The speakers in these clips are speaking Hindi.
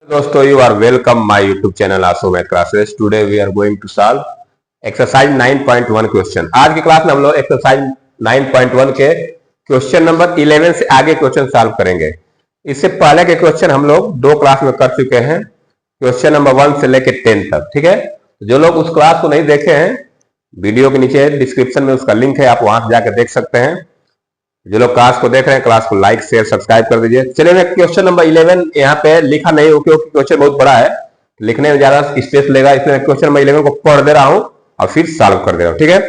दोस्तों, you are welcome my YouTube channel ASO Math Classes. Today we are going to solve exercise 9.1 question. आज की क्लास में हम लोग एक्सरसाइज 9.1 के क्वेश्चन नंबर 11 से आगे क्वेश्चन सॉल्व करेंगे। इससे पहले के क्वेश्चन हम लोग दो क्लास में कर चुके हैं, क्वेश्चन नंबर 1 से लेकर 10 तक। ठीक है, जो लोग उस क्लास को नहीं देखे हैं, वीडियो के नीचे डिस्क्रिप्शन में उसका लिंक है, आप वहां से जाकर देख सकते हैं। जो लोग क्लास को देख रहे हैं, क्लास को लाइक शेयर सब्सक्राइब कर दीजिए। चलिए, मैं क्वेश्चन नंबर 11 यहाँ पे लिखा नहीं हो क्योंकि क्वेश्चन बहुत बड़ा है, लिखने में ज्यादा स्पेस लेगा, इसलिए मैं क्वेश्चन नंबर 11 को पढ़ दे रहा हूं और फिर सॉल्व कर दे रहा हूं। ठीक है,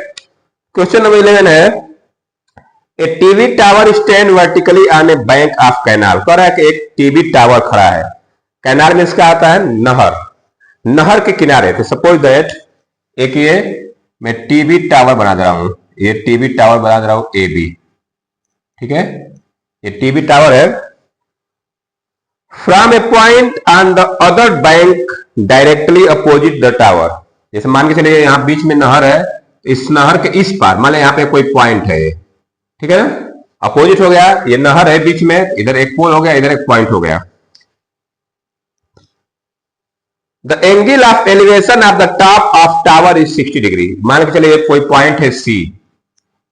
क्वेश्चन नंबर 11 है, a TV tower stand vertically on a bank of canal. कह रहा है कि एक टीवी टावर खड़ा है, कैनाल में इसका आता है नहर, नहर के किनारे। तो सपोज दैट एक ये मैं टीवी टावर बना दे रहा हूं, ये टीवी टावर बना दे रहा हूं ए बी। ठीक है, ये टीवी टावर है। From A point on the other bank directly opposite the tower. जैसे मान के चलिए यहां बीच में नहर है, इस नहर के इस पार मान लो यहां पे कोई पॉइंट है, ठीक है ना, अपोजिट हो गया, ये नहर है बीच में, इधर एक पोल हो गया, इधर एक पॉइंट हो गया। The angle of elevation of the top of tower is 60 degree. मान के चलिए कोई पॉइंट है सी,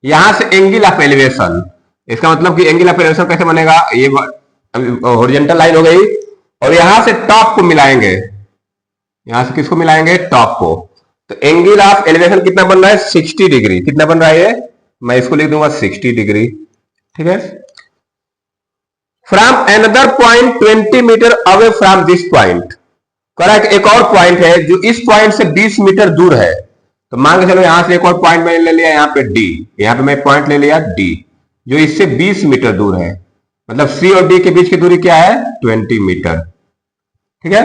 यहां से एंगल ऑफ एलिवेशन, इसका मतलब कि एंगल ऑफ एलिवेशन कैसे बनेगा, ये हॉरिजॉन्टल लाइन हो गई और यहां से टॉप को मिलाएंगे, यहां से किसको मिलाएंगे, टॉप को। तो एंगल ऑफ एलिवेशन कितना बन रहा है, 60 डिग्री। कितना बन रहा है, मैं इसको लिख दूंगा 60 डिग्री। ठीक है, from another point 20 metre away from this point. कह रहा है कि एक और पॉइंट है जो इस पॉइंट से 20 मीटर दूर है। तो मान के चलो यहां से एक और पॉइंट मैंने ले लिया, यहां पे डी, यहां पे मैं पॉइंट ले लिया डी, जो इससे 20 मीटर दूर है। मतलब सी और डी के बीच की दूरी क्या है, 20 मीटर। ठीक है,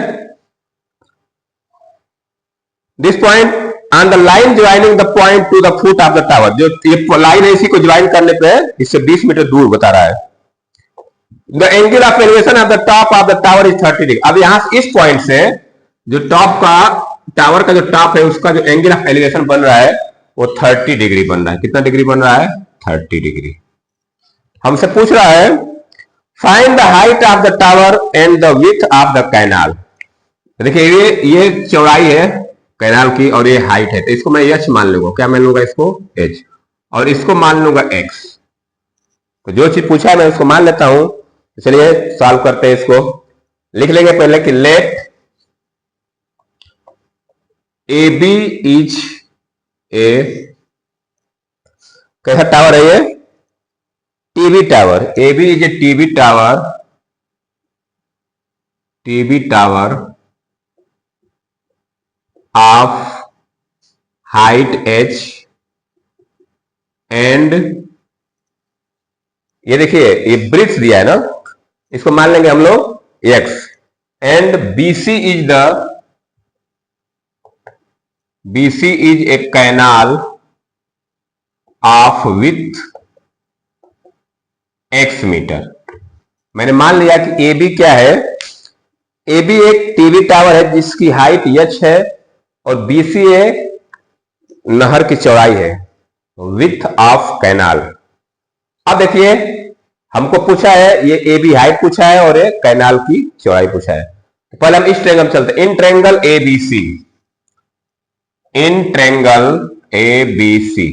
this point on the line joining the point two the foot of the tower. जो ये लाइन है, इसी को ज्वाइन करने पे इससे 20 मीटर दूर बता रहा है। The angle of elevation of the top of the tower is 30 degree. अब यहां से इस पॉइंट से जो टॉप का, टावर का जो टॉप है, उसका जो एंगल ऑफ एलिवेशन बन रहा है वो 30 डिग्री बन रहा है। कितना डिग्री बन रहा है, 30 डिग्री। हमसे पूछ रहा है find the height of the tower and the width of the canal. देखिए ये चौड़ाई है कैनाल की और ये हाइट है, तो इसको मैं एच मान लूंगा। क्या मान लूंगा, इसको एच, और इसको मान लूंगा एक्स। तो जो चीज पूछा है मैं उसको मान लेता हूं। तो चलिए सॉल्व करते हैं। इसको लिख लेंगे पहले कि let A B is A, कैसा टावर है ये, TV tower. A B is A TV tower, TV tower of height H and, ये देखिए ये ब्रिड्थ दिया है ना, इसको मान लेंगे हम लोग x. And BC is the, BC is a canal of with x metre. मैंने मान लिया कि ए बी क्या है, ए बी एक टीवी टावर है जिसकी हाइट एच है और बीसी एक नहर की चौड़ाई है, विथ ऑफ कैनाल। अब देखिए हमको पूछा है, ये ए बी हाइट पूछा है और ये कैनाल की चौड़ाई पूछा है। तो पहले हम इस ट्रायंगल चलते हैं, in triangle A B C, in triangle A B C.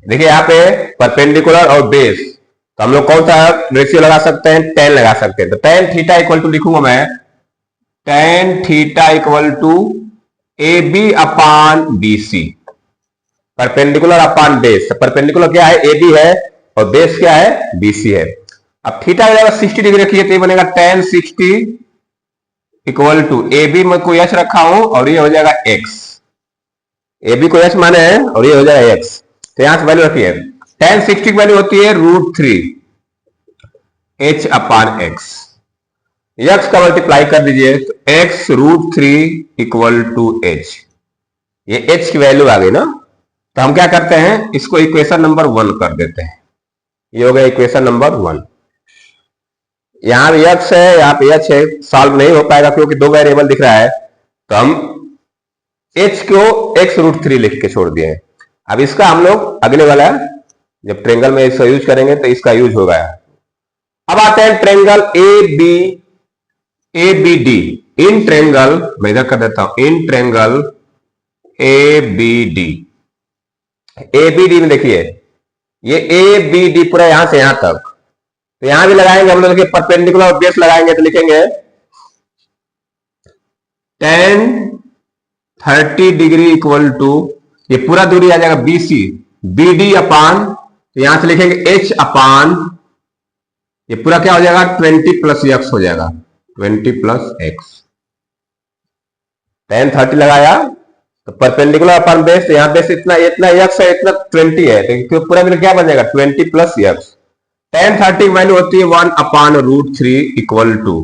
देखिए यहाँ पे परपेंडिकुलर और बेस, तो हम लोग कौन सा रेशियो लगा सकते हैं, टेन लगा सकते हैं। तो टेन थीटा इक्वल टू लिखूंगा मैं, tan theta equal to A B upon B C, perpendicular upon base. Perpendicular क्या है, ए बी है, और बेस क्या है, बी सी है। अब थीटा हो जाएगा 60 डिग्री रखिए, तो ये बनेगा tan 60 equal to A B में कोई एच रखा हूं और ये हो जाएगा एक्स, ए बी को एच माने हैं और ये हो जाएगा एक्स। तो यहां से वैल्यू रखिए, टेन 60 की वैल्यू होती है √3 एच अपान एक्स। एक्स का मल्टीप्लाई कर दीजिए, तो एक्स √3 इक्वल टू एच, ये एच की वैल्यू आ गई ना। तो हम क्या करते हैं, इसको इक्वेशन नंबर 1 कर देते हैं। ये हो गया इक्वेशन नंबर 1। यहां भी एक्स है, यहां पे एच है, सॉल्व नहीं हो पाएगा क्योंकि दो वेरिएबल दिख रहा है, तो हम एच को एक्स √3 लिख के छोड़ दिए। अब इसका हम लोग अगले वाला जब ट्रायंगल में इसका यूज करेंगे तो इसका यूज होगा। अब आते हैं triangle A B A B D in triangle, मैं इधर कर देता हूं, in triangle A B D. A B D में देखिए ये ए बी डी पूरा यहां से यहां तक, तो यहां भी लगाएंगे हम लोग, देखिए परपेंडिकुलर बेस लगाएंगे तो लिखेंगे tan 30 डिग्री इक्वल टू, ये पूरा दूरी आ जाएगा BC, BD अपान, तो यहां से लिखेंगे H अपान, ये पूरा क्या हो जाएगा 20 प्लस एक्स हो जाएगा, 20 प्लस एक्स। tan 30 लगाया तो परपेंडिकुलर अपान बेस, यहां बेस इतना इतना एक्स है, इतना 20 है, तो पूरा मिलकर क्या बन जाएगा 20 प्लस एक्स। tan 30 वैल्यू होती है 1 upon root 3 equal to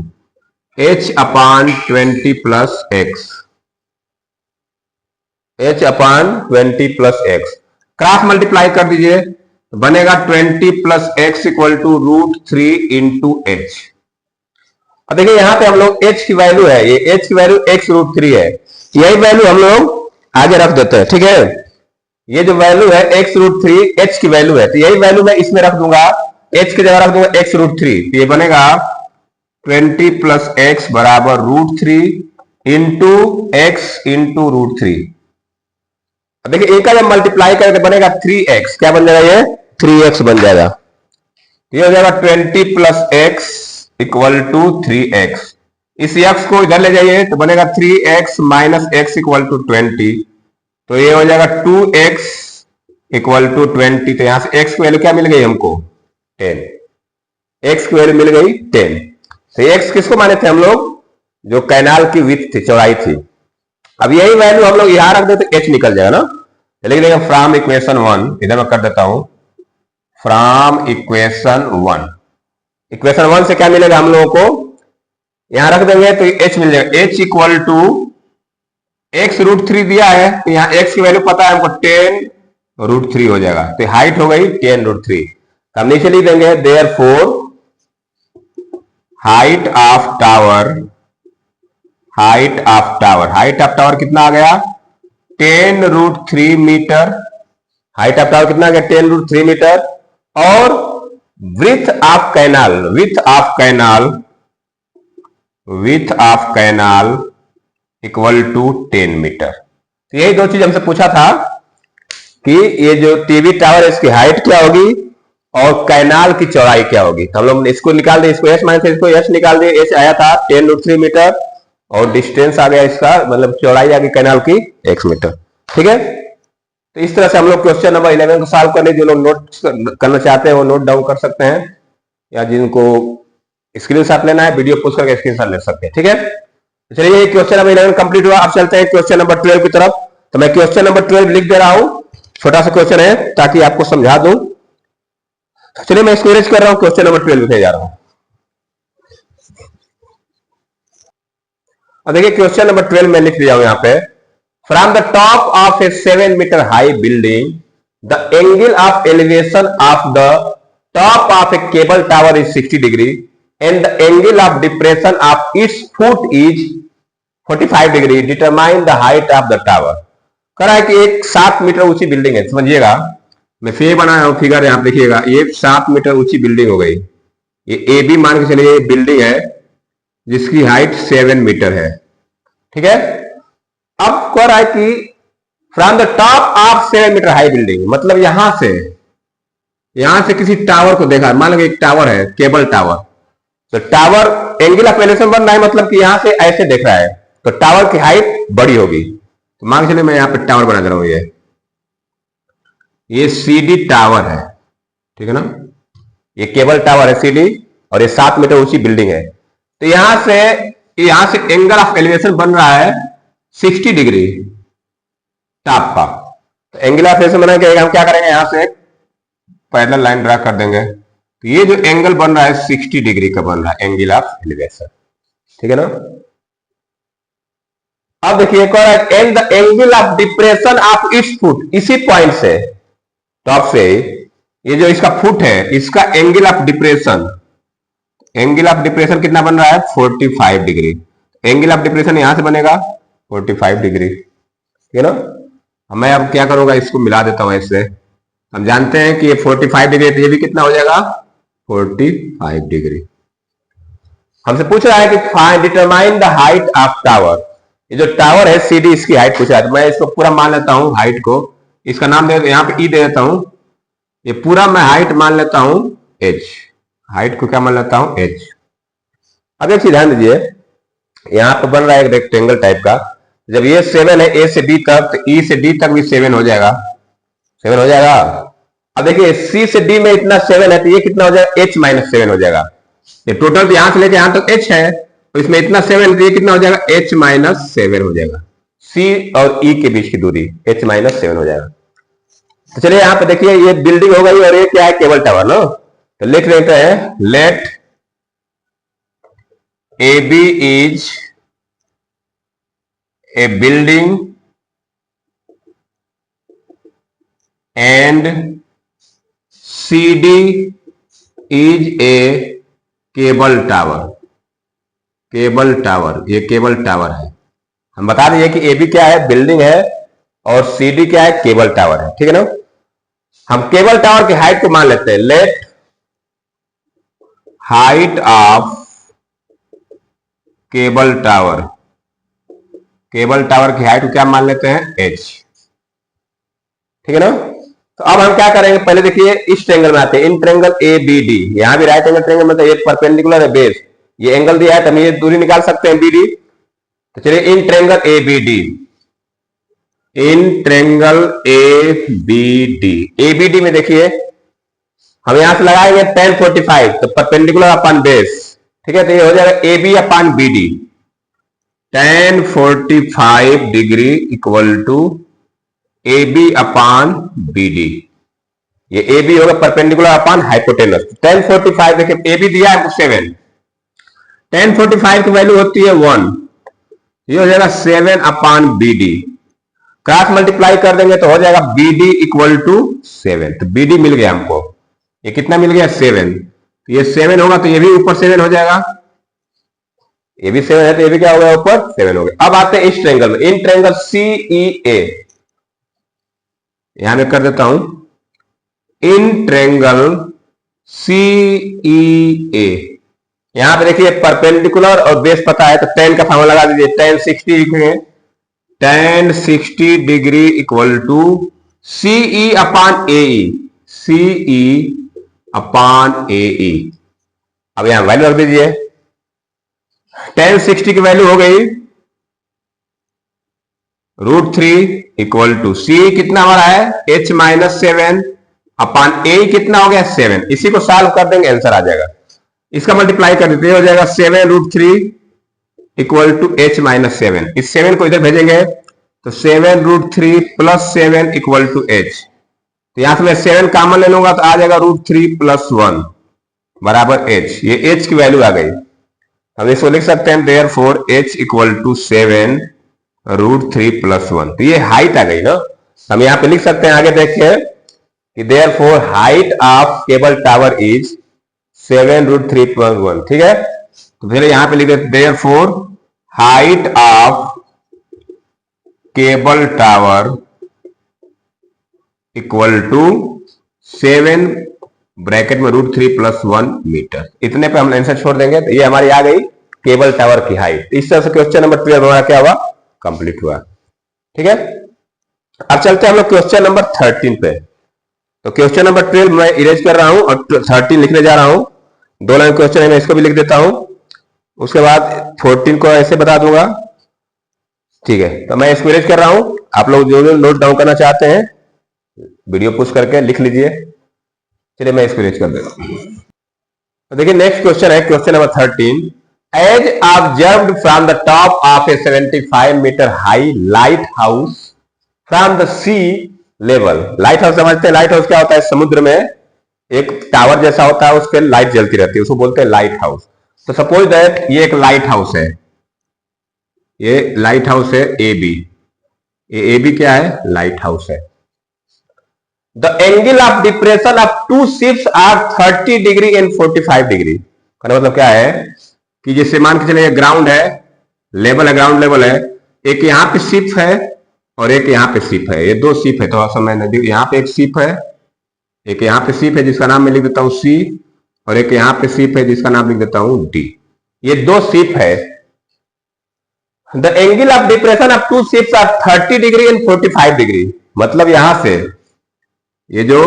H upon 20 plus x, H upon 20 plus x, cross multiply कर दीजिए तो बनेगा 20 plus x equal to root 3 into H. और देखिए यहां पे हम लोग h की वैल्यू है, ये h की वैल्यू x रूट 3 है, यही वैल्यू हम लोग आगे रख देते हैं, ठीक है। ये जो वैल्यू है x रूट 3 h की वैल्यू है, तो यही वैल्यू मैं इसमें रख दूंगा, h की जगह रख दूंगा x रूट 3, तो ये बनेगा 20 प्लस एक्स बराबर root 3 into x into root 3। देखिए एक का जब मल्टीप्लाई करके बनेगा 3x, क्या बन जाएगा ये 3x बन जाएगा, ये हो जाएगा 20 plus x equal to 3x। इस x को इधर ले जाइए तो बनेगा 3x minus x equal to 20, तो ये हो जाएगा 2x इक्वल टू 20, तो यहां से x की वैल्यू क्या मिल गई हमको 10, x की वैल्यू मिल गई 10। तो x किसको माने थे हम लोग, जो कैनाल की विड्थ थी, चौड़ाई थी। अब यही वैल्यू हम लोग यहां रख देते तो h निकल जाएगा ना, लिख देंगे फ्रॉम इक्वेशन 1, इधर मैं कर देता हूं फ्रॉम इक्वेशन 1। इक्वेशन 1 से क्या मिलेगा हम लोगों को, यहां रख देंगे तो h मिल जाएगा, h equal to x root 3 दिया है, तो यहां x की वैल्यू पता है हमको 10 रूट 3 हो जाएगा, तो हाइट हो गई 10 रूट 3। तो हम नीचे लिख देंगे therefore height of tower, height of tower, height of tower कितना आ गया 10 root 3 metre, height of tower कितना आ गया 10 रूट 3 मीटर, और width of canal, width of canal, width of canal equal to 10 metre. तो यही दो चीज हमसे पूछा था कि ये जो टीवी टावर है इसकी हाइट क्या होगी और कैनाल की चौड़ाई क्या होगी। तो हम लोग इसको निकाल दिए, इसको एस माने थे, इसको एस निकाल दिए, एस आया था 10 रूट 3 मीटर और डिस्टेंस आ गया इसका, मतलब चौड़ाई आ गई कैनाल की x मीटर, ठीक है। तो इस तरह से हम लोग क्वेश्चन नंबर 11 को सॉल्व करने, जो लोग नोट करना चाहते हैं वो नोट डाउन कर सकते हैं, या जिनको स्क्रीनशॉट लेना है वीडियो पोस्ट करके स्क्रीनशॉट ले सकते हैं, ठीक है। तो चलिए क्वेश्चन नंबर 11 कंप्लीट हुआ, अब चलते हैं क्वेश्चन नंबर 12 की तरफ। तो मैं क्वेश्चन नंबर 12 लिख दे रहा हूं, छोटा सा क्वेश्चन है ताकि आपको समझा दूं। तो चलिए मैं इसको रेज कर रहा हूं, क्वेश्चन नंबर 12 लिखने जा रहा हूं। और देखिए क्वेश्चन नंबर 12 में लिख दिया हूं यहां पे, from the top of a 7 metre high building the angle of elevation of the top of a cable tower is 60 degree and the angle of depression of its foot is 45 degree, determine the height of the tower. कह रहा है कि एक 7 मीटर ऊंची बिल्डिंग है, समझिएगा मैं फिर बना रहा हूं फिगर, यहां देखिएगा ये 7 मीटर ऊंची बिल्डिंग हो गई, ये ए बी मान के चलिए बिल्डिंग है जिसकी हाइट 7 मीटर है, ठीक है। अब कह रहा है कि from the top of 7 metre high building, मतलब यहां से किसी टावर को देखा, मान लो एक टावर है केबल टावर, तो टावर एंगल ऑफ एलिवेशन बन रहा है, मतलब कि यहां से ऐसे देख रहा है तो टावर की हाइट बड़ी होगी। तो मान के चलिए मैं यहां पे टावर बना दे रहा हूं, ये सीडी टावर है, ठीक है ना, ये केबल टावर है सीडी और ये 7 मीटर ऊंची बिल्डिंग है। तो यहां से एंगल ऑफ एलिवेशन बन रहा है 60 डिग्री टॉप का। तो एंगल ऑफ एलिवेशन बना के हम क्या करेंगे, यहां से पैरेलल लाइन ड्रा कर देंगे, तो ये जो एंगल बन रहा है 60 डिग्री का बन रहा है एंगल ऑफ एलिवेशन, ठीक है ना। अब देखिए and the angle of depression of its foot, इसी पॉइंट से टॉप से ये जो इसका फुट है इसका angle of depression, angle of depression कितना बन रहा है 45 डिग्री, एंगल ऑफ डिप्रेशन यहां से बनेगा 45 डिग्री, ठीक है ना। मैं अब क्या करूंगा, इसको मिला देता हूं ऐसे, हम जानते हैं कि ये 45 डिग्री, तो ये भी कितना हो जाएगा 45 डिग्री। हमसे पूछ रहा है कि find determine the height of tower. ये जो टावर है CD, इसकी हाइट पूछा है, तो मैं इसको पूरा मान लेता हूं हाइट को, इसका नाम दे, यहाँ पे E दे देता हूं, ये पूरा मैं हाइट मान लेता हूं H, हाइट को क्या मान लेता हूं H। अब एक चीज ध्यान दीजिए, यहाँ पे बन रहा है एक रेक्टेंगल टाइप का, जब ये 7 है A से D तक, तो E से D तक भी 7 हो जाएगा, 7 हो जाएगा। अब देखिए C से D में इतना 7 है, तो ये कितना हो जाएगा H माइनस 7 हो जाएगा। ये टोटल यहां से लेके यहां तक H है, तो इसमें इतना 7, तो ये कितना हो जाएगा H माइनस 7 हो जाएगा। C और E के बीच की दूरी H माइनस 7 हो जाएगा। तो चलिए यहां पे देखिए, ये बिल्डिंग हो गई और ये क्या है, केबल टावर ना। तो लिख लेते हैं, let AB is a building and CD is a cable tower. Cable tower, ये केबल टावर है। हम बता दीजिए कि AB क्या है, बिल्डिंग है, और CD क्या है, केबल टावर है, ठीक है ना। हम केबल टावर की हाइट को मान लेते हैं, let height of cable tower, cable tower की हाइट को क्या मान लेते हैं, H, ठीक है ना। तो अब हम क्या करेंगे, पहले देखिए इस ट्रेंगल में आते हैं, इन ट्रेंगल ABD, यहां भी राइट एंगल ट्रेंगल में, तो एक परपेंडिकुलर है बेस, ये एंगल दिया है, तो हम ये दूरी निकाल सकते हैं BD। तो चलिए in triangle ABD, in triangle ABD, ABD में देखिए हम यहां से लगाएंगे tan 45, तो परपेंडिकुलर अपन बेस, ठीक है। तो ये हो जाएगा AB upon BD, tan 45 degree equal to AB upon BD। ये AB होगा परपेंडिकुलर अपान हाइपोटेनस। tan 45 देखिए AB दिया है 7, tan 45 की वैल्यू होती है 1, ये हो जाएगा 7 अपान BD, क्रॉस मल्टीप्लाई कर देंगे तो हो जाएगा BD इक्वल टू 7। तो BD मिल गया हमको, ये कितना मिल गया 7, तो ये 7 होगा, तो ये भी ऊपर 7 हो जाएगा, ये भी 7 है, तो ये भी क्या हो गया, ऊपर 7 हो गया। अब आते हैं इस ट्रेंगल में, इन ट्रेंगल CEA, यहां मैं कर देता हूं, इन ट्रेंगल CEA, यहां पे देखिए परपेंडिकुलर और बेस पता है, तो tan का फॉर्मूला लगा दीजिए, tan 60 लिखेंगे, tan 60 degree equal to CE upon AE, CE upon AE। अब यहां वैल्यू रख दीजिए, tan 60 की वैल्यू हो गई √3 इक्वल टू C कितना हमारा है, H माइनस 7 अपान AE कितना हो गया 7। इसी को सॉल्व कर देंगे, आंसर आ जाएगा। इसका मल्टीप्लाई कर देते हो जाएगा 7√3 इक्वल टू H माइनस 7। इस 7 को इधर भेजेंगे तो 7√3 प्लस 7 इक्वल टू H। तो यहां से मैं 7 कॉमन ले लूंगा तो आ जाएगा √3 प्लस 1 बराबर H। ये H की वैल्यू आ गई, हम इसको लिख सकते हैं therefore H equal to 7√3 plus 1। तो ये हाइट आ गई ना, हम यहां पे लिख सकते हैं, आगे देखिए कि therefore height of cable tower is 7√3 plus 1, ठीक है। तो फिर यहां पे लिख देते therefore height of cable tower equal to 7 bracket में √3 प्लस 1 मीटर। इतने पे हम आंसर छोड़ देंगे, तो ये हमारी आ गई केबल टावर की हाइट। इस तरह से क्वेश्चन नंबर 12 हमारा क्या हुआ, कंप्लीट हुआ, ठीक है। अब चलते हैं हम लोग क्वेश्चन नंबर 13 पे। तो क्वेश्चन नंबर 12 मैं इरेज कर रहा हूं और 13 लिखने जा रहा हूं, 2 लाइन क्वेश्चन है, मैं इसको भी लिख देता हूं, उसके बाद 14 को ऐसे बता दूंगा, ठीक है। तो मैं इसको इरेज कर रहा हूं, आप लोग जो जो नोट डाउन करना चाहते हैं वीडियो पुश करके लिख लीजिए। चलिए मैं इसको इरेज कर देता हूं। तो देखिए नेक्स्ट क्वेश्चन है question number 13। As observed from the top of a 75 metre high lighthouse from the sea level. Lighthouse समझते हैं, लाइट हाउस क्या होता है, समुद्र में एक टावर जैसा होता है, उस पर लाइट जलती रहती है, उसको बोलते हैं लाइट हाउस। तो सपोज दैट ये एक लाइट हाउस है, ये लाइट हाउस है AB, ये AB क्या है, लाइट हाउस है। The angle of depression of 2 ships are 30 degree and 45 degree. का मतलब क्या है कि जैसे मान के चले ग्राउंड है, लेवल है, ग्राउंड लेवल है, एक यहां पे शिप है और एक यहां पे शिप है, ये 2 शिप है। थोड़ा सा मैं नदी, यहां पे एक शिप है, एक यहां पे शिप है जिसका नाम मैं लिख देता हूं C, और एक यहां पे शिप है जिसका नाम लिख देता हूं D। ये दो शिप है, the angle of depression of two ships are 30 degree and 45 degree. मतलब यहां से ये जो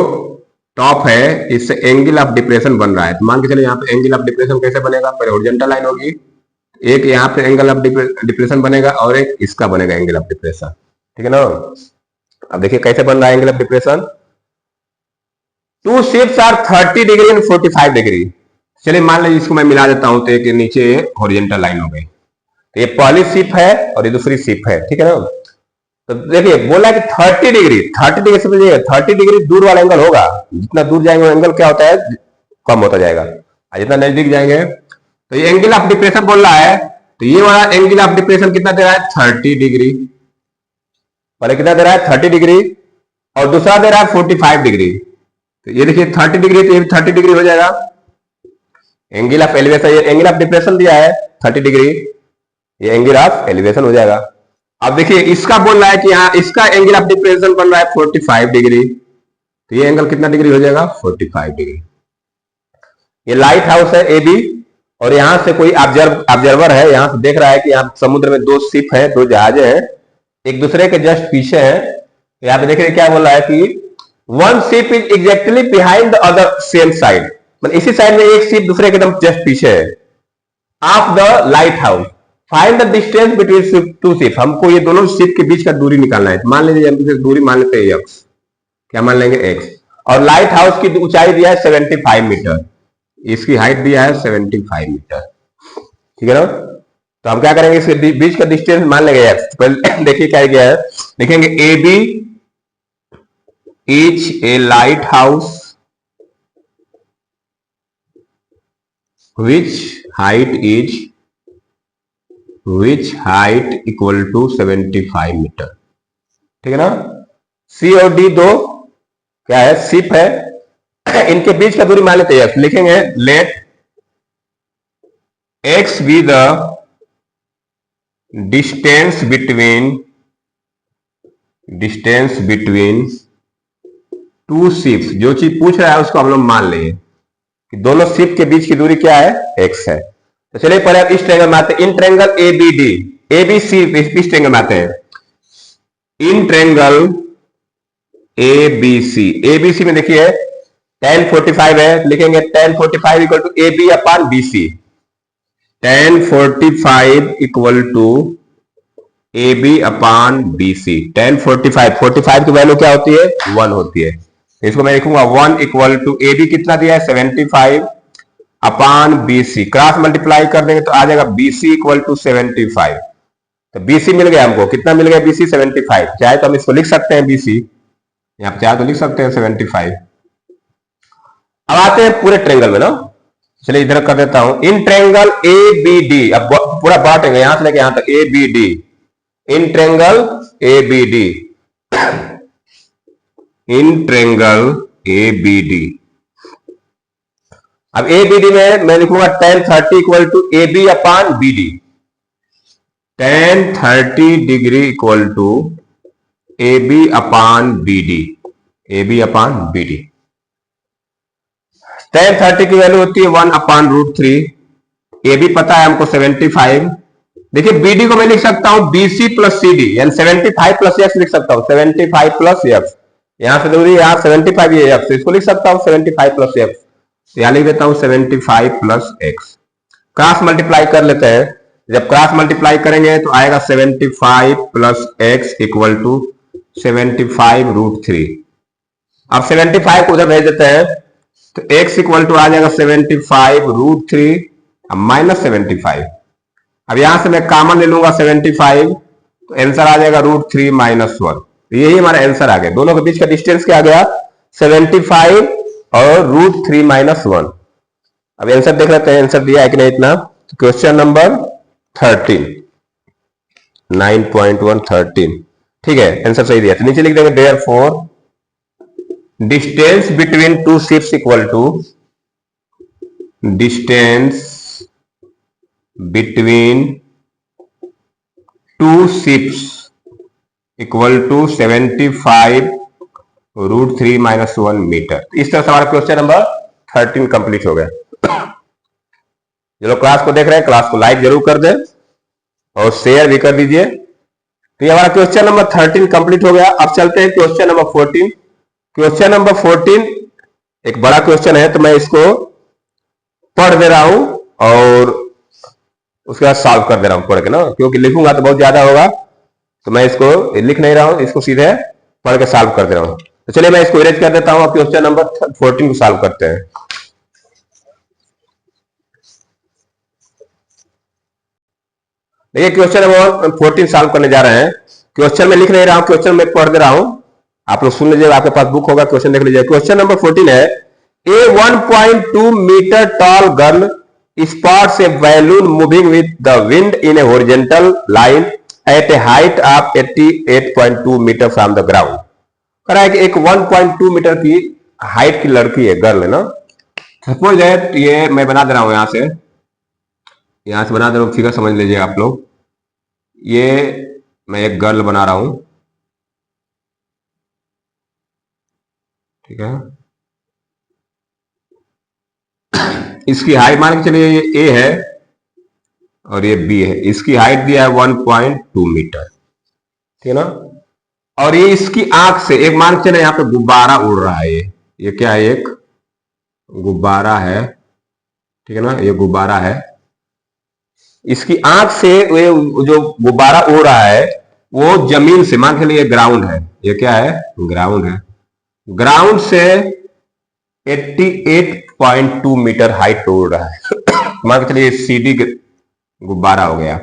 टॉप है इससे एंगल ऑफ डिप्रेशन बन रहा है। तो मान के चलिए यहाँ पे एंगल ऑफ डिप्रेशन कैसे बनेगा, पहले हॉरिजॉन्टल लाइन होगी, एक यहाँ पे एंगल ऑफ डिप्रेशन बनेगा और एक इसका बनेगा एंगल ऑफ डिप्रेशन, ठीक है ना। अब देखिए कैसे बन रहा है angle of depression, two ships are 30 degree and 45 degree. चलिए मान लीजिए इसको मैं मिला देता हूं तो एक नीचे हॉरिजॉन्टल लाइन हो गई, तो ये पहली शिप है और ये दूसरी शिप है, ठीक है ना। तो देखिए बोला कि 30 डिग्री, 30 डिग्री समझिए 30 डिग्री दूर वाला एंगल होगा, जितना दूर जाएंगे एंगल क्या होता है कम होता जाएगा, और जितना नजदीक जाएंगे तो ये एंगल ऑफ डिप्रेशन बोल रहा है। तो ये वाला एंगल ऑफ डिप्रेशन कितना दे रहा है 30 डिग्री, पहले कितना दे रहा है 30 डिग्री और दूसरा दे रहा है 45 डिग्री। तो ये देखिए 30 डिग्री तो ये 30 डिग्री हो जाएगा, एंगल ऑफ एलिवेशन, ये एंगल ऑफ डिप्रेशन दिया है 30 डिग्री, ये एंगल ऑफ एलिवेशन हो जाएगा। अब देखिए इसका बोल रहा है कि यहाँ इसका एंगल ऑफ डिप्रेशन बन रहा है 45 डिग्री, तो ये एंगल कितना डिग्री हो जाएगा 45 डिग्री। ये लाइट हाउस है ए बी और यहां से कोई ऑब्जर्वर है, यहां से देख रहा है कि यहाँ समुद्र में दो शिप है, दो जहाजें हैं, एक दूसरे के जस्ट पीछे हैं। यहाँ पे देखिए क्या बोल रहा है कि one ship is exactly behind the other same side, मतलब इसी साइड में एक शिप दूसरे के एकदम जस्ट पीछे है, of the light house find the distance between to ship. हमको ये दोनों शिप के बीच का दूरी निकालना है। मान लीजिए हम दूरी मान लेते हैं एक्स, क्या मान लेंगे एक्स, और लाइट हाउस की ऊंचाई दिया है 75 मीटर, इसकी हाइट दिया है 75 मीटर, ठीक है ना। तो हम क्या करेंगे इसके बीच का डिस्टेंस मान लेंगे एक्स। पहले देखिए क्या गया है, देखेंगे A B is a lighthouse which height equal to 75 metre, ठीक है ना। सी और डी दो क्या है शिप है, इनके बीच का दूरी मान लेते हैं, लिखेंगे let x be the distance between two ships. जो चीज पूछ रहा है उसको हम लोग मान लेंगे कि दोनों शिप के बीच की दूरी क्या है x है। तो चलिए पहले आप इस ट्रायंगल में आते हैं, in triangle A B D, A B C इस ट्रायंगल में आते हैं, इन ट्रायंगल ए बी सी में देखिए tan 45 है, लिखेंगे tan 45 equal to A B upon B C, tan 45 equal to A B upon B C. tan 45 की वैल्यू क्या होती है 1 होती है, इसको मैं लिखूंगा 1 इक्वल टू ए बी कितना दिया है 75 upon B C, cross multiply कर देंगे तो आ जाएगा बी सी इक्वल टू 75। तो बी सी मिल गया हमको, कितना मिल गया बी सी 75, चाहे तो हम इसको लिख सकते हैं बी सी, यहाँ पे चाहे तो लिख सकते हैं 75। अब आते हैं पूरे ट्रायंगल में ना, चलिए इधर कर देता हूं, in triangle A B D, अब पूरा बांट देंगे यहां से लेके यहां तक A B D, in triangle A B D, in triangle A B D. अब ए बी डी में मैं लिखूंगा tan 30 equal to A B upon B D, tan 30 degree equal to A B upon B D, A B upon B D. tan 30 की वैल्यू होती है 1 अपॉन रूट 3, ए बी पता है हमको 75। देखिए बी डी को मैं लिख सकता हूं B C plus C D, यानी 75 प्लस एक्स लिख सकता हूं, 75 प्लस एक्स, यहां से दूरी यहां 75 ये एक्स, इसको लिख सकता हूं 75 प्लस एक्स, यहां लिख देता हूं 75 प्लस एक्स। क्रॉस मल्टीप्लाई कर लेते हैं, जब क्रॉस मल्टीप्लाई करेंगे तो आएगा 75 plus x equal to 75 root 3। अब 75 को उधर भेज देते हैं तो x इक्वल टू आ जाएगा 75 रूट 3 माइनस 75। अब यहां से मैं कॉमन ले लूंगा 75, तो आंसर आ जाएगा रूट 3 माइनस 1। यही हमारा आंसर आ गया, दोनों के बीच का डिस्टेंस क्या आ गया 75 और रूट 3 माइनस 1। अब आंसर देख लेते हैं, आंसर दिया है कि नहीं इतना। तो क्वेश्चन नंबर 13 9.1 13, ठीक है आंसर सही दिया। तो नीचे लिख देंगे therefore distance between two ships equal to distance between two ships equal to 75 root 3 minus 1 metre. इस तरह से हमारा क्वेश्चन नंबर 13 कंप्लीट हो गया। जो लोग क्लास को देख रहे हैं क्लास को लाइक जरूर कर दें और शेयर भी कर दीजिए। तो ये हमारा क्वेश्चन नंबर 13 कंप्लीट हो गया। अब चलते हैं क्वेश्चन नंबर 14। क्वेश्चन नंबर 14 एक बड़ा क्वेश्चन है, तो मैं इसको पढ़ दे रहा हूं और उसके बाद सॉल्व कर दे रहा हूं पढ़ के ना, क्योंकि लिखूंगा तो बहुत ज्यादा होगा, तो मैं इसको लिख नहीं रहा हूं, इसको सीधे पढ़ के सॉल्व कर दे रहा हूं। तो चलिए मैं इसको इरेज कर देता हूं और क्वेश्चन नंबर 14 को सॉल्व करते हैं। देखिए क्वेश्चन नंबर 14 सॉल्व करने जा रहे हैं। क्वेश्चन में लिख नहीं रहा हूं, क्वेश्चन में पढ़ दे रहा हूं, आप लोग सुन लीजिएगा, आपके पास बुक होगा, क्वेश्चन देख लीजिए। क्वेश्चन नंबर 14 है, a 1.2 metre tall girl spots a balloon moving with the wind in a horizontal line at a height of 88.2 metre from the ground. कह रहा है कि एक 1.2 मीटर की हाइट की लड़की है, गर्ल है ना। सपोज है, ये मैं बना दे रहा हूं, यहां से बना दे रहा हूं, फिगर समझ लीजिए आप लोग। ये मैं एक गर्ल बना रहा हूं, ठीक है। इसकी हाइट मान के चलिए ये ए है और ये बी है, इसकी हाइट दिया है 1.2 मीटर, ठीक है ना। और ये इसकी आंख से एक मान के चले, यहाँ पे गुब्बारा उड़ रहा है, ये क्या है, एक गुब्बारा है, ठीक है ना, ये गुब्बारा है। इसकी आंख से जो गुब्बारा उड़ रहा है वो जमीन से, मान के चलिए ग्राउंड है, ये क्या है, ग्राउंड है। ग्राउंड से 88.2 मीटर हाइट पे उड़ रहा है। मान के चलिए सीडी गुब्बारा हो गया,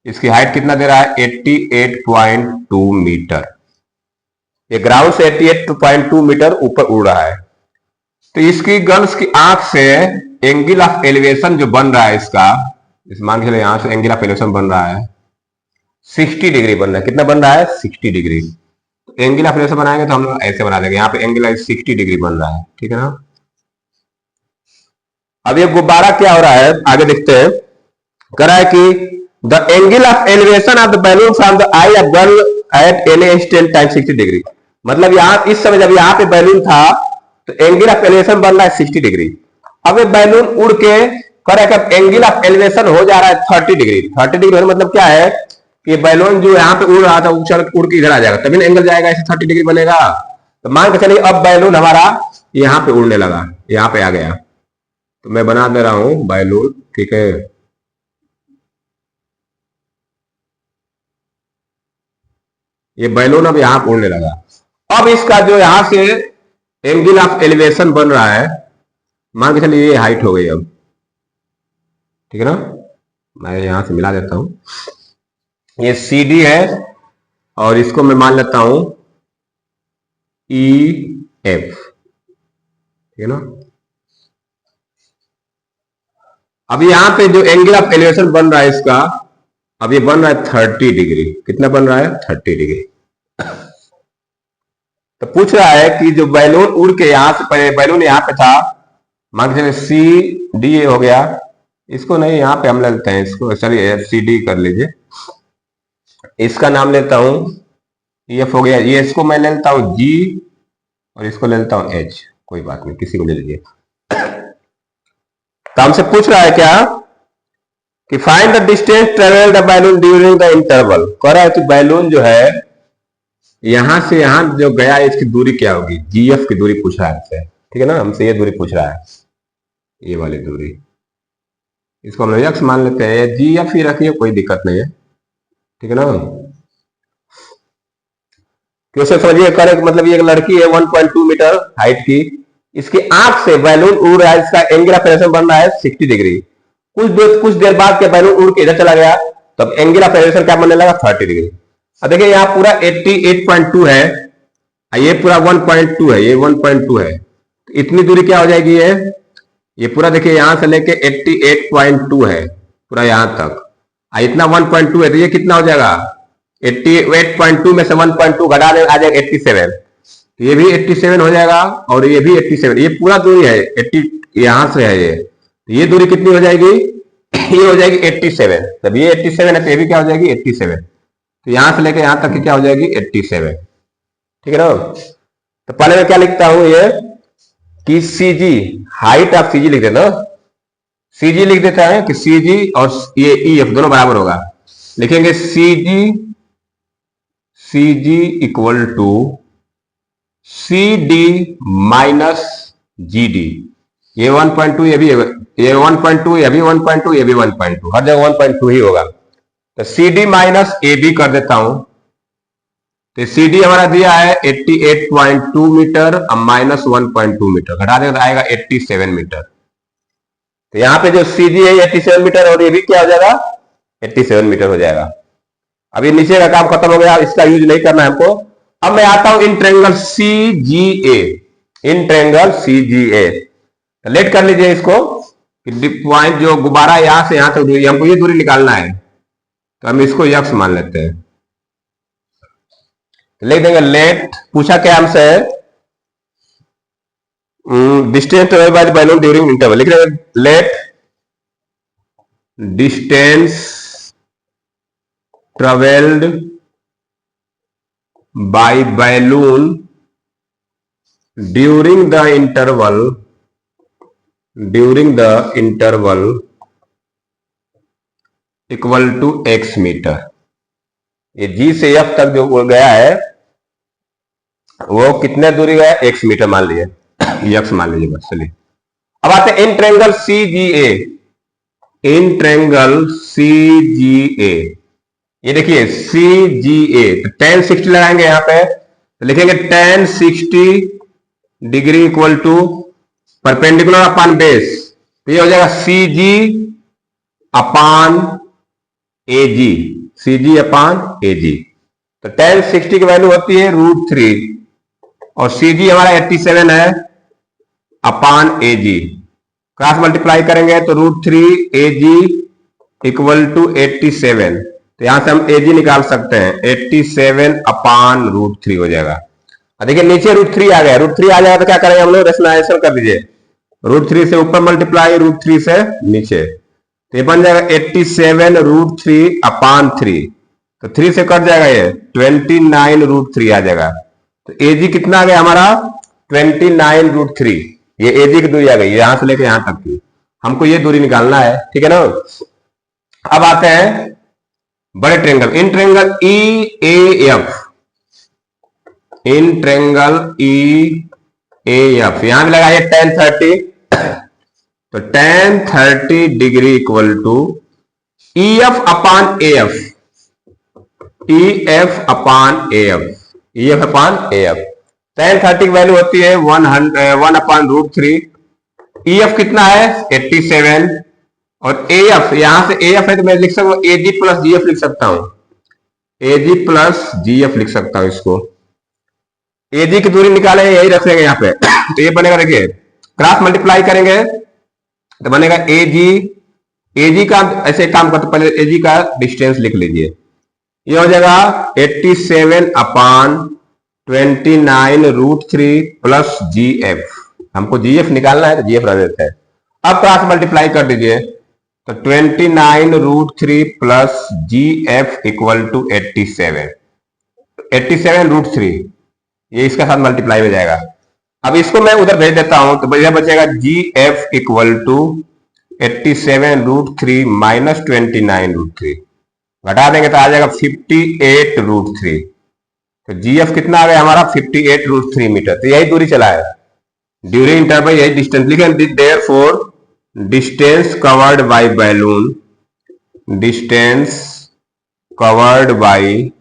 इसकी हाइट कितना दे रहा है, 88.2 मीटर। ये ग्राउंड से 88.2 मीटर ऊपर उड़ रहा है। तो इसकी गर्ल्स की आंख से एंगल ऑफ एलिवेशन जो बन रहा है इसका, इस मान के चलिए यहां से एंगल ऑफ एलिवेशन बन रहा है 60 डिग्री बन रहा है। कितना बन रहा है, 60 डिग्री। एंगल ऑफ एलिवेशन बनाएंगे तो हम लोग ऐसे बना देंगे, यहाँ पे एंगल 60 डिग्री बन रहा है, ठीक है ना। अब ये गुब्बारा क्या हो रहा है, आगे देखते हैं। कह रहा है कि the angle of elevation of the balloon from the eye of girl at an extent time 60 degree. मतलब यहाँ इस समय जब यहाँ पे बैलून था तो एंगल ऑफ एलिवेशन बन रहा है 60 डिग्री। अब ये बैलून उड़ के कह रहा है कि एंगल ऑफ एलिवेशन हो जा रहा है 30 डिग्री। 30 डिग्री मतलब क्या है कि बैलून जो यहाँ पे उड़ रहा था चल उड़ के इधर आ जाएगा, तभी एंगल जाएगा, ऐसे 30 डिग्री बनेगा। तो मान के चलिए अब बैलून हमारा यहाँ पे उड़ने लगा, यहाँ पे आ गया, तो मैं बना दे रहा हूं बैलून, ठीक है। ये बैलून अब यहाँ पे उड़ने लगा। अब इसका जो यहां से एंगल ऑफ एलिवेशन बन रहा है, मान के चलिए ये हाइट हो गई अब, ठीक है ना। मैं यहां से मिला देता हूं, ये सी डी है और इसको मैं मान लेता हूं ई एफ, ठीक है ना। अब यहां पे जो एंगल ऑफ एलिवेशन बन रहा है इसका, अब ये बन रहा है 30 डिग्री। कितना बन रहा है, 30 डिग्री। तो पूछ रहा है कि जो बैलून उड़ के यहां से, बैलून यहां पे था, मान के चलिए सी डी हो गया, इसको नहीं यहां पे हम ले लेते हैं, इसको चलिए सी डी कर लीजिए, इसका नाम लेता हूं एफ हो गया। ये इसको मैं ले लेता हूं जी और इसको ले लेता हूं एच, कोई बात नहीं, किसी को ले लीजिए। तो हमसे पूछ रहा है क्या कि find the distance travel the balloon during the interval. कह रहा है कि बैलून जो है यहां से यहां जो गया इसकी दूरी क्या होगी, जी एफ की दूरी पूछ रहा है हमसे, ठीक है ना। हमसे ये दूरी पूछ रहा है, ये वाली दूरी, इसको हम एक्स मान लेते हैं, जी एफ ही रखिए, कोई दिक्कत नहीं है, ठीक है ना। क्वेश्चन समझिए, करे मतलब ये एक लड़की है 1.2 मीटर हाइट की, इसकी आंख से बैलून उड़ रहा है, इसका एंगल ऑफ एलिवेशन बन रहा है 60 डिग्री। कुछ देर बाद के बैलून उड़ के इधर चला गया, तब एंगल ऑफ एलिवेशन क्या बनने लगा, 30 डिग्री। अब देखिए यहाँ पूरा 88.2 है, ये पूरा 1.2 है, ये 1.2 है, तो इतनी दूरी क्या हो जाएगी, ये पूरा देखिए यहां से लेके 88.2 है पूरा यहां तक, इतना 1.2 है, तो ये कितना हो जाएगा, 88.2 में से 1.2 घटा दे आ जाएगा 87, तो ये भी 87 हो जाएगा और ये भी 87, ये पूरा दूरी है 80 यहां से है, ये तो ये दूरी कितनी हो जाएगी, ये हो जाएगी 87। तब ये 87 है तो ये भी क्या हो जाएगी 87, तो यहां से लेकर यहां तक की क्या हो जाएगी 87, ठीक है ना। तो पहले मैं क्या लिखता हूं, ये कि सी जी, हाइट ऑफ सी जी लिख देना, सीजी लिख देता है कि सीजी और ये ईएफ दोनों बराबर होगा, लिखेंगे CG equal to CD minus GD. ये 1.2, ये 1.2, ये भी 1.2, ये भी 1.2, हर जगह 1.2 ही होगा। तो CD माइनस AB कर देता हूं। तो CD हमारा दिया है 88.2 मीटर, अब माइनस 1.2 मीटर घटा देगा तो आएगा 87 मीटर। तो यहां पे जो CG है 87 मीटर और ये भी क्या हो जाएगा 87 मीटर हो जाएगा। अभी नीचे का काम खत्म हो गया, इसका यूज नहीं करना है हमको। अब मैं आता हूं in triangle CGA, in triangle CGA। Let कर लीजिए इसको, पॉइंट जो गुब्बारा यहां से यहां तक दूरी, हमको ये दूरी निकालना है, तो हम इसको यक्स मान लेते हैं। लिख देंगे लेट, पूछा क्या हमसे, distance travel by the balloon during interval. लिख देंगे let distance travelled by balloon during the interval equal to x metre. ये G से F तक जो गया है वो कितने दूरी गया, x मीटर मान लीजिए, x मान लीजिए बस। चलिए अब आते हैं in triangle CGA। In triangle CGA, ये देखिए CGA, तो tan 60 लगाएंगे यहां पे, तो लिखेंगे tan 60 degree equal to perpendicular upon base, तो ये हो जाएगा CG upon AG, CG upon AG। तो tan 60 की वैल्यू होती है √3 और CG हमारा 87 है अपॉन AG, क्रॉस मल्टीप्लाई करेंगे तो √3 AG इक्वल टू 87। तो यहां से हम AG निकाल सकते हैं, 87 अपॉन √3 हो जाएगा। देखिए नीचे √3 आ गया, √3 आ जाएगा तो क्या करेंगे हम लोग, रेशनलाइजेशन कर दीजिए, √3 से ऊपर मल्टीप्लाई, √3 से नीचे, तो ये बन जाएगा 87 √3 अपॉन 3, तो 3 से कट जाएगा, ये 29 √3 आ जाएगा। तो AG कितना आ गया हमारा 29 √3, ये AG की दूरी आ गई, यहां से लेकर यहां तक की, हमको ये दूरी निकालना है, ठीक है ना। अब आते हैं बड़े triangle, in triangle EAF, in triangle EAF, यहां भी लगाइए tan 30, तो tan 30 degree equal to EF upon AF, EF upon AF, EF upon AF। tan 30 की वैल्यू होती है 1 अपॉन √3, EF कितना है 87, और AF, यहां से AF है तो मैं लिख सकता हूं AG प्लस GF लिख सकता हूं, AG प्लस GF लिख सकता हूं इसको। AG की दूरी निकाले यही रख लेंगे यहाँ पे, तो ये बनेगा, देखिए क्रॉस मल्टीप्लाई करेंगे तो बनेगा AG का, ऐसे काम करते पहले AG का डिस्टेंस लिख लीजिए, ये हो जाएगा 87 अपॉन 29 √3 प्लस GF, हमको GF निकालना है तो GF रख देते हैं। अब क्रॉस मल्टीप्लाई कर दीजिए तो 29 √3 प्लस GF इक्वल टू 87, 87 √3, ये इसके साथ मल्टीप्लाई हो जाएगा। अब इसको मैं उधर भेज देता हूं तो यह बचेगा GF इक्वल टू 87 √3 माइनस 29 √3, घटा देंगे तो आ जाएगा 58 √3। तो GF कितना आ गया हमारा 58 √3 मीटर। तो यही दूरी चला है ड्यूरिंग इंटरवल, यही डिस्टेंस लिखेंगे, therefore distance covered by balloon, distance covered by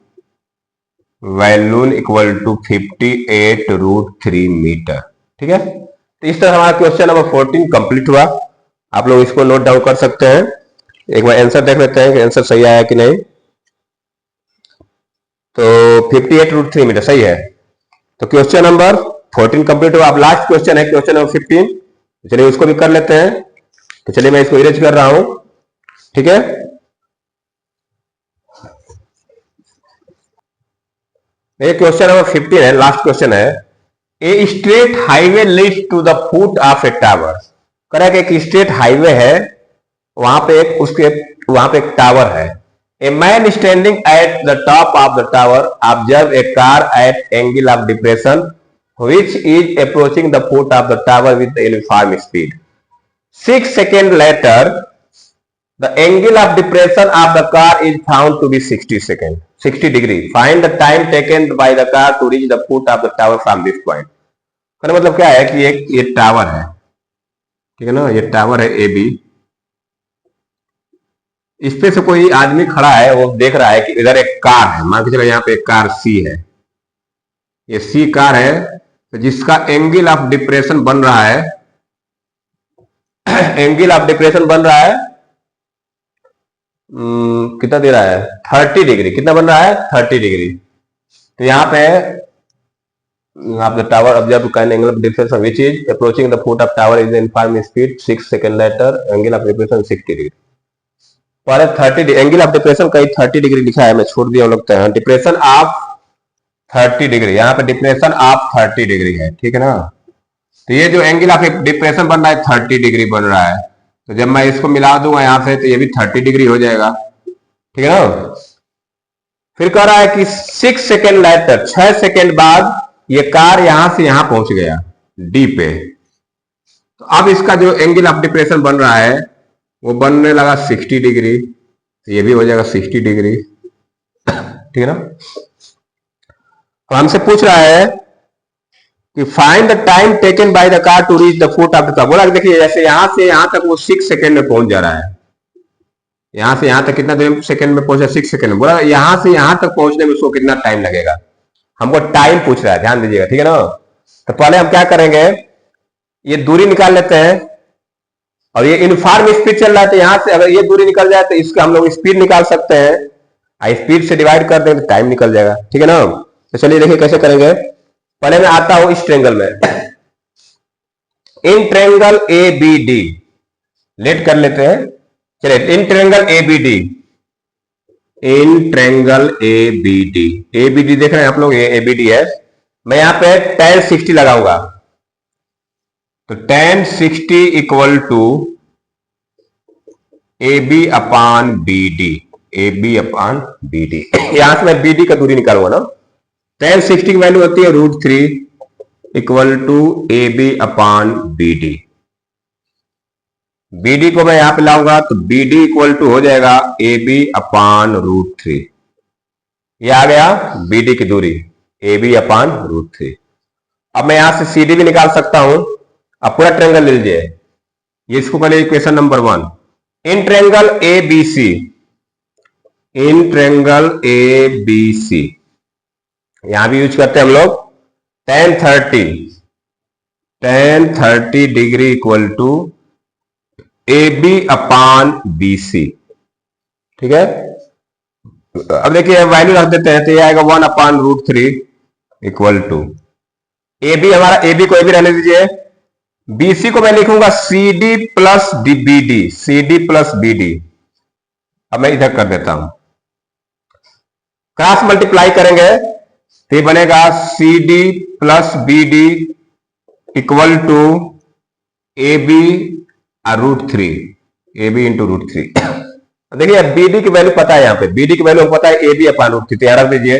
balloon equal to 58 √3 metre. ठीक है, तो इस तरह हमारा क्वेश्चन नंबर 14 कंप्लीट हुआ। आप लोग इसको नोट डाउन कर सकते हैं। एक बार आंसर देख लेते हैं कि आंसर सही आया कि नहीं। तो 58 √3 मीटर सही है। तो क्वेश्चन नंबर 14 कंप्लीट हुआ। अब लास्ट क्वेश्चन है क्वेश्चन नंबर 15, चलिए उसको भी कर लेते हैं। तो चलिए मैं इसको इरेज कर रहा हूं, ठीक है। ये क्वेश्चन नंबर 15 है, लास्ट क्वेश्चन है। A straight highway leads to the foot of a tower. कह कि एक स्ट्रेट हाईवे है, वहां पे एक टावर है। A man standing at the top of the tower observe a car eight angle of depression which is approaching the foot of the tower with uniform speed. 6 seconds later the angle of depression of the car is found to be 60 degree. Find the time taken by the car to reach the foot of the tower from this point. कहने मतलब क्या है कि एक ये टावर है, ठीक है ना, ये टावर है ए बी, इस पे से कोई आदमी खड़ा है, वो देख रहा है कि इधर एक कार है, मान के चलो यहाँ पे एक कार सी है, ये सी कार है, तो जिसका एंगल ऑफ डिप्रेशन बन रहा है, एंगल ऑफ डिप्रेशन बन रहा है कितना दे रहा है 30 डिग्री, कितना बन रहा है 30 डिग्री। तो यहाँ पे आप the tower observe kind angle of depression which is approaching the foot of tower is in form speed 6 second later angle of depression 60 degree. पहले 30 एंगल ऑफ डिप्रेशन कहीं 30 डिग्री लिखा है, मैं छोड़ दिया लगता है, डिप्रेशन ऑफ 30 डिग्री, यहाँ पे डिप्रेशन ऑफ 30 डिग्री है, ठीक है ना। तो ये जो एंगल ऑफ डिप्रेशन बन रहा है 30 डिग्री बन रहा है, तो जब मैं इसको मिला दूंगा यहाँ से तो ये भी 30 डिग्री हो जाएगा, ठीक है ना। फिर कह रहा है कि 6 सेकेंड लेटर, 6 सेकेंड बाद ये कार यहां से यहां पहुंच गया डी पे, तो अब इसका जो एंगल ऑफ डिप्रेशन बन रहा है वो बनने लगा 60 डिग्री, तो ये भी हो जाएगा 60 डिग्री, ठीक है ना। हमसे पूछ रहा है कि find the time taken by the car to reach the foot of the car. बोला देखिए जैसे यहां से यहां तक वो 6 सेकेंड में पहुंच जा रहा है, यहां से यहां तक कितना देर सेकेंड में पहुंचा 6 सेकेंड में। बोला यहां से यहां तक पहुंचने में उसको कितना टाइम लगेगा, हमको टाइम पूछ रहा है, ध्यान दीजिएगा, ठीक है ना। तो पहले हम क्या करेंगे, ये दूरी निकाल लेते हैं, और ये यूनिफॉर्म स्पीड चल रहा है, तो यहां से अगर ये दूरी निकल जाए तो इसका हम लोग स्पीड निकाल सकते हैं, स्पीड से डिवाइड कर देंगे तो टाइम निकल जाएगा, ठीक है ना। तो चलिए देखिए कैसे करेंगे। पहले मैं आता हूं इस ट्रेंगल में, in triangle A B D लेट कर लेते हैं, चलिए in triangle A B D, in triangle A B D, A B D देख रहे हैं आप लोग, ए बी डी है। मैं यहां पे tan 60 लगाऊंगा, तो tan 60 equal to A B upon B D, A B upon B D, यहां से मैं बी डी का दूरी निकालूंगा ना। tan 60 की वैल्यू होती है √3 equal to A B upon B D, B D को मैं यहां पे लाऊंगा तो बी डी इक्वल टू हो जाएगा ए बी अपान √3, ये आ गया बी डी की दूरी ए बी अपान √3। अब मैं यहां से सी डी भी निकाल सकता हूं। अब पूरा ट्रेंगल ले लीजिए, ये इसको पहले equation number 1, in triangle A B C, in triangle A B C, यहां भी यूज करते हैं हम लोग tan 30 degree equal to A B upon B C, ठीक है। अब देखिए वैल्यू रख देते हैं, तो ये आएगा 1 अपान √3 इक्वल टू ए बी, हमारा ए बी को ए बी रहने दीजिए, बी सी को मैं लिखूंगा C D plus B D, C D plus B D. अब मैं इधर कर देता हूं, क्रॉस मल्टीप्लाई करेंगे तो ये बनेगा C D plus B D equal to A B √3, A B into √3। देखिए बी डी की वैल्यू पता है, यहाँ पे बी डी की वैल्यू पता है ए बी अपान √3, तो रख दीजिए,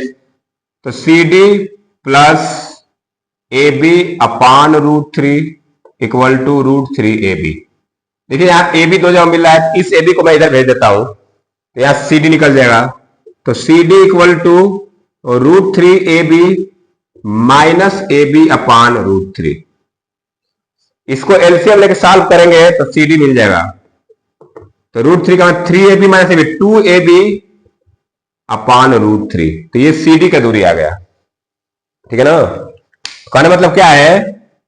तो C D plus A B upon √3 equal to √3 A B. देखिए यहाँ ए बी दो जगह मिल रहा है, इस ए बी को मैं इधर भेज देता हूं, तो यहाँ सी डी निकल जाएगा, तो C D equal to √3 A B minus A B upon √3। इसको एलसीएम लेके सॉल्व करेंगे तो सी डी मिल जाएगा, तो √3 का 3 A B minus A B 2 A B upon √3, तो ये सी डी का दूरी आ गया, ठीक है ना। कहने मतलब क्या है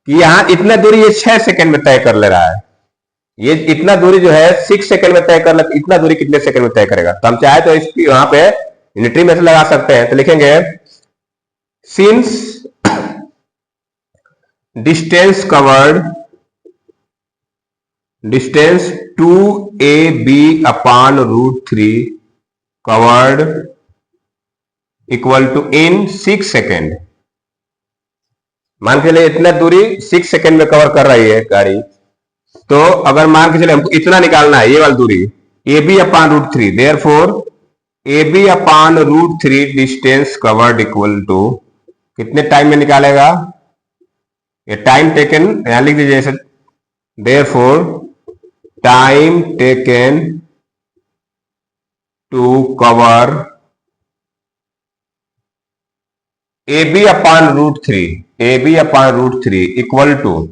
कि यहां इतना दूरी ये 6 सेकंड में तय कर ले रहा है, ये इतना दूरी जो है 6 सेकंड में तय कर ले, इतना दूरी कितने सेकंड में तय करेगा। तो हम चाहे तो इसकी वहां पे यूनिटरी मेथड लगा सकते हैं, तो लिखेंगे since distance covered, distance 2ab upon √3 covered equal to in 6 second. मान के चलिए इतना दूरी 6 सेकेंड में कवर कर रही है गाड़ी, तो अगर मान के चलिए हमको इतना निकालना है, ये वाली दूरी ab upon √3, therefore ab upon √3 distance covered equal to कितने टाइम में निकालेगा, ये टाइम टेकन यहां लिख दीजिए, therefore time taken to cover AB/√3 AB/√3 equal to,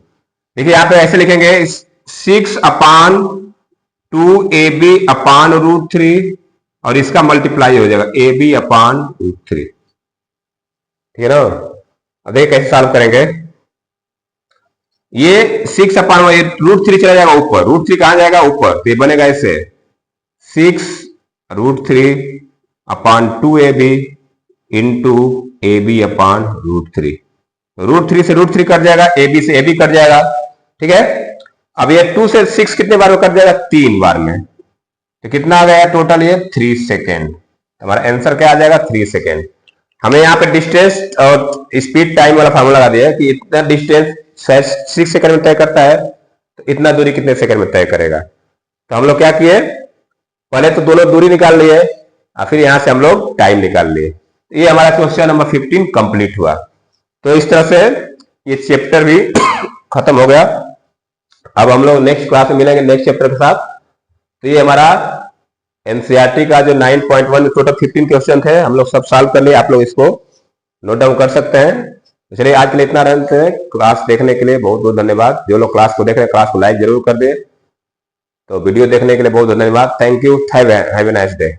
देखिए यहां पे ऐसे लिखेंगे 6/2AB/√3 और इसका मल्टीप्लाई हो जाएगा AB/√3। ठीक है ना। अब देखिए कैसे सॉल्व करेंगे। ये 6/√3 चला जाएगा ऊपर, √3 कहां जाएगा ऊपर, तो ये बनेगा ऐसे 6√3/2AB इंटू AB/√3। √3 से √3 कट जाएगा, AB से AB कट जाएगा। ठीक है। अब ये 2 से 6 कितने बार में कट जाएगा, 3 बार में। तो कितना आ गया टोटल, ये 3 सेकेंड। हमारा आंसर क्या आ जाएगा, 3 सेकेंड। हमें यहाँ पे डिस्टेंस और स्पीड टाइम वाला फार्मूला लगा दिया है कि इतना डिस्टेंस 6 सेकंड में तय करता है, तो इतना दूरी कितने सेकंड में तय करेगा। तो हम लोग क्या किए, पहले तो दोनों दूरी निकाल लिए और फिर यहां से हम लोग टाइम निकाल लिए। ये हमारा क्वेश्चन नंबर 15 कंप्लीट हुआ। तो इस तरह से ये चैप्टर भी खत्म हो गया। अब हम लोग नेक्स्ट क्लास में मिलेंगे नेक्स्ट चैप्टर के साथ। तो ये हमारा एनसीईआरटी का जो 9.1 टोटल 15 क्वेश्चन थे, हम लोग सब सॉल्व कर लिए। आप लोग इसको नोट डाउन कर सकते हैं। चलिए आज के लिए इतना रहते हैं। क्लास देखने के लिए बहुत बहुत धन्यवाद। जो लोग क्लास को देख रहे हैं क्लास को लाइक जरूर कर दे। तो वीडियो देखने के लिए बहुत धन्यवाद। Thank you. Have a nice day.